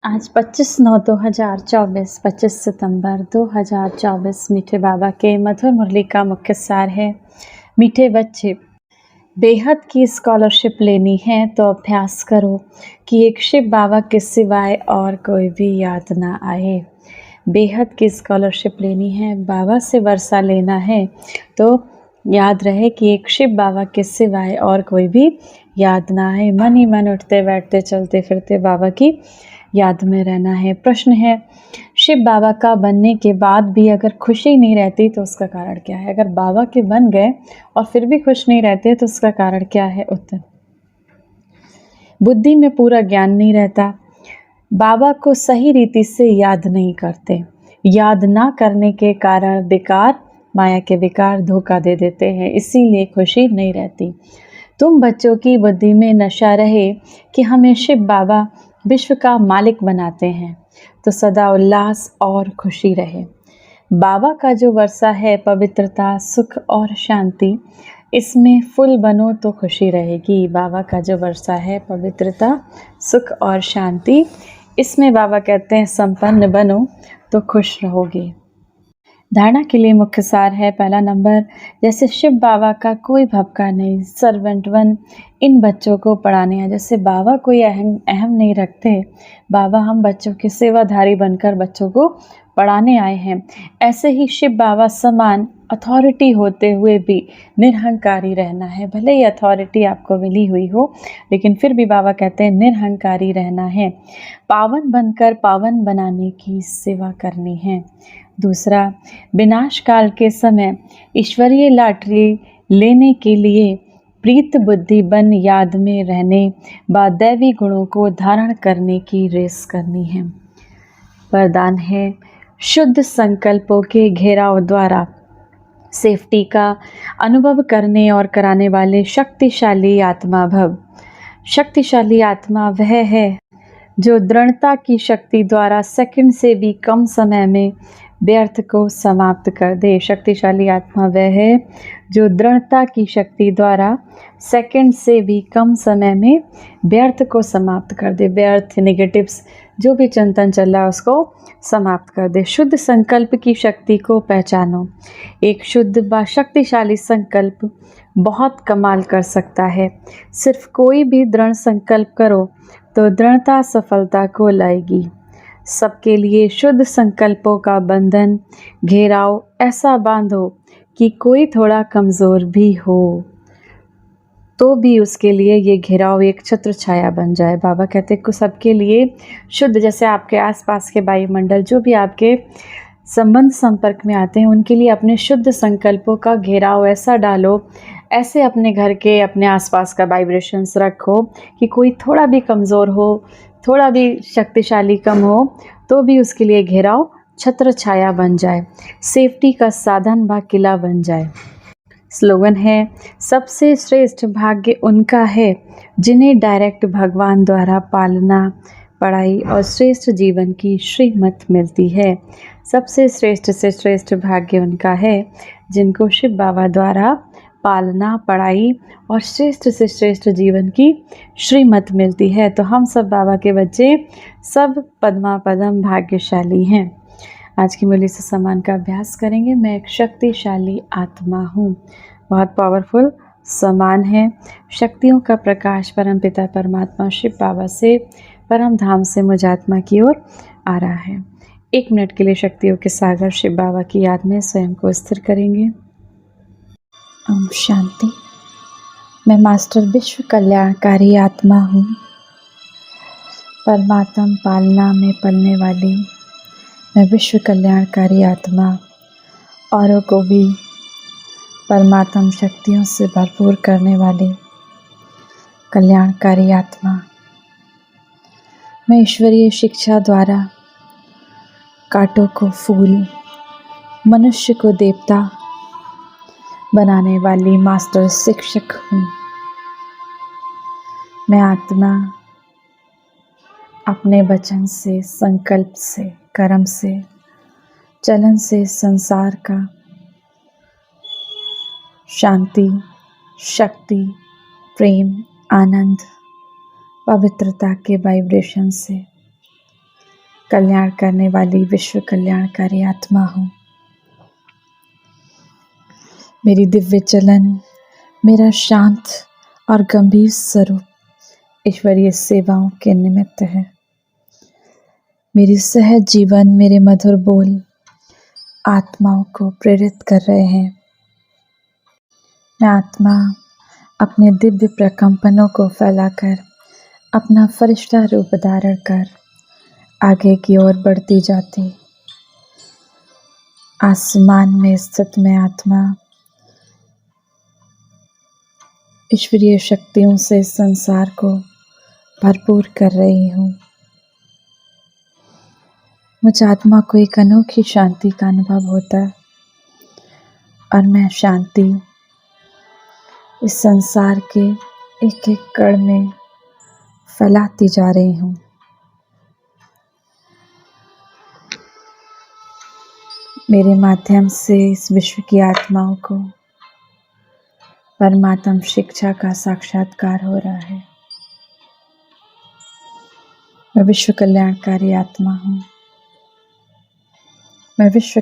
आज 25/9/2024 25 सितंबर 2024 मीठे बाबा के मधुर मुरली का मुख्य सार है। मीठे बच्चे, बेहद की स्कॉलरशिप लेनी है तो अभ्यास करो कि एक शिव बाबा के सिवाय और कोई भी याद ना आए। बेहद की स्कॉलरशिप लेनी है, बाबा से वर्षा लेना है तो याद रहे कि एक शिव बाबा के सिवाय और कोई भी याद ना आए। मन ही मन उठते बैठते चलते फिरते बाबा की याद में रहना है। प्रश्न है, शिव बाबा का बनने के बाद भी अगर खुशी नहीं रहती तो उसका कारण क्या है? अगर बाबा के बन गए और फिर भी खुश नहीं रहते तो उसका कारण क्या है? उत्तर, बुद्धि में पूरा ज्ञान नहीं रहता, बाबा को सही रीति से याद नहीं करते, याद ना करने के कारण विकार, माया के विकार धोखा दे देते हैं, इसीलिए खुशी नहीं रहती। तुम बच्चों की बुद्धि में नशा रहे कि हमें शिव बाबा विश्व का मालिक बनाते हैं तो सदा उल्लास और खुशी रहे। बाबा का जो वर्षा है पवित्रता, सुख और शांति, इसमें फुल बनो तो खुशी रहेगी। बाबा का जो वर्षा है पवित्रता, सुख और शांति, इसमें बाबा कहते हैं संपन्न बनो तो खुश रहोगे। धारणा के लिए मुख्य सार है। पहला नंबर, जैसे शिव बाबा का कोई भपका नहीं, सर्वेंट वन इन बच्चों को पढ़ाने हैं। जैसे बाबा कोई अहम नहीं रखते, बाबा हम बच्चों के सेवाधारी बनकर बच्चों को पढ़ाने आए हैं, ऐसे ही शिव बाबा समान अथॉरिटी होते हुए भी निरहंकारी रहना है। भले ही अथॉरिटी आपको मिली हुई हो लेकिन फिर भी बाबा कहते हैं निरहंकारी रहना है। पावन बनकर पावन बनाने की सेवा करनी है। दूसरा, विनाश काल के समय ईश्वरीय लॉटरी लेने के लिए प्रीत बुद्धि बन याद में रहने व दैवी गुणों को धारण करने की रेस करनी है। वरदान है, शुद्ध संकल्पों के घेराव द्वारा सेफ्टी का अनुभव करने और कराने वाले शक्तिशाली आत्मा भव। शक्तिशाली आत्मा वह है जो दृढ़ता की शक्ति द्वारा सेकंड से भी कम समय में व्यर्थ को समाप्त कर दे। शक्तिशाली आत्मा वह है जो दृढ़ता की शक्ति द्वारा सेकंड से भी कम समय में व्यर्थ को समाप्त कर दे। व्यर्थ, नेगेटिव्स, जो भी चिंतन चल रहा है उसको समाप्त कर दे। शुद्ध संकल्प की शक्ति को पहचानो। एक शुद्ध व शक्तिशाली संकल्प बहुत कमाल कर सकता है। सिर्फ कोई भी दृढ़ संकल्प करो तो दृढ़ता सफलता को लाएगी। सबके लिए शुद्ध संकल्पों का बंधन, घेराव ऐसा बांधो कि कोई थोड़ा कमज़ोर भी हो तो भी उसके लिए ये घेराव एक छत्र छाया बन जाए। बाबा कहते हैं कि सबके लिए शुद्ध, जैसे आपके आसपास के वायुमंडल जो भी आपके संबंध संपर्क में आते हैं उनके लिए अपने शुद्ध संकल्पों का घेराव ऐसा डालो, ऐसे अपने घर के अपने आसपास का वाइब्रेशंस रखो कि कोई थोड़ा भी कमज़ोर हो, थोड़ा भी शक्तिशाली कम हो तो भी उसके लिए घेराव छत्र छाया बन जाए, सेफ्टी का साधन व किला बन जाए। स्लोगन है, सबसे श्रेष्ठ भाग्य उनका है जिन्हें डायरेक्ट भगवान द्वारा पालना, पढ़ाई और श्रेष्ठ जीवन की श्रीमत मिलती है। सबसे श्रेष्ठ से श्रेष्ठ भाग्य उनका है जिनको शिव बाबा द्वारा पालना, पढ़ाई और श्रेष्ठ से श्रेष्ठ जीवन की श्रीमत मिलती है। तो हम सब बाबा के बच्चे सब पद्मा पदम भाग्यशाली हैं। आज की मुरली से सम्मान का अभ्यास करेंगे। मैं एक शक्तिशाली आत्मा हूँ। बहुत पावरफुल समान है। शक्तियों का प्रकाश परमपिता परमात्मा शिव बाबा से, परम धाम से मुझ आत्मा की ओर आ रहा है। 1 मिनट के लिए शक्तियों के सागर शिव बाबा की याद में स्वयं को स्थिर करेंगे। ओम शांति। मैं मास्टर विश्व कल्याणकारी आत्मा हूँ। परमात्म पालना में पलने वाली मैं विश्व कल्याणकारी आत्मा, औरों को भी परमात्म शक्तियों से भरपूर करने वाली कल्याणकारी आत्मा। मैं ईश्वरीय शिक्षा द्वारा कांटों को फूल, मनुष्य को देवता बनाने वाली मास्टर शिक्षक हूँ। मैं आत्मा अपने वचन से, संकल्प से, कर्म से, चलन से संसार का शांति, शक्ति, प्रेम, आनंद, पवित्रता के वाइब्रेशन से कल्याण करने वाली विश्व कल्याणकारी आत्मा हूँ। मेरी दिव्य चलन, मेरा शांत और गंभीर स्वरूप ईश्वरीय सेवाओं के निमित्त है। मेरी सहज जीवन, मेरे मधुर बोल आत्माओं को प्रेरित कर रहे हैं। मैं आत्मा अपने दिव्य प्रकंपनों को फैलाकर अपना फरिश्ता रूप धारण कर आगे की ओर बढ़ती जाती। आसमान में स्थित मैं आत्मा ईश्वरीय शक्तियों से संसार को भरपूर कर रही हूँ। मुझ आत्मा को एक अनोखी शांति का अनुभव होता है और मैं शांति इस संसार के एक एक कण में फैलाती जा रही हूँ। मेरे माध्यम से इस विश्व की आत्माओं को परमात्म शिक्षा का साक्षात्कार हो रहा है। मैं विश्व कल्याणकारी आत्मा हूँ। मैं विश्व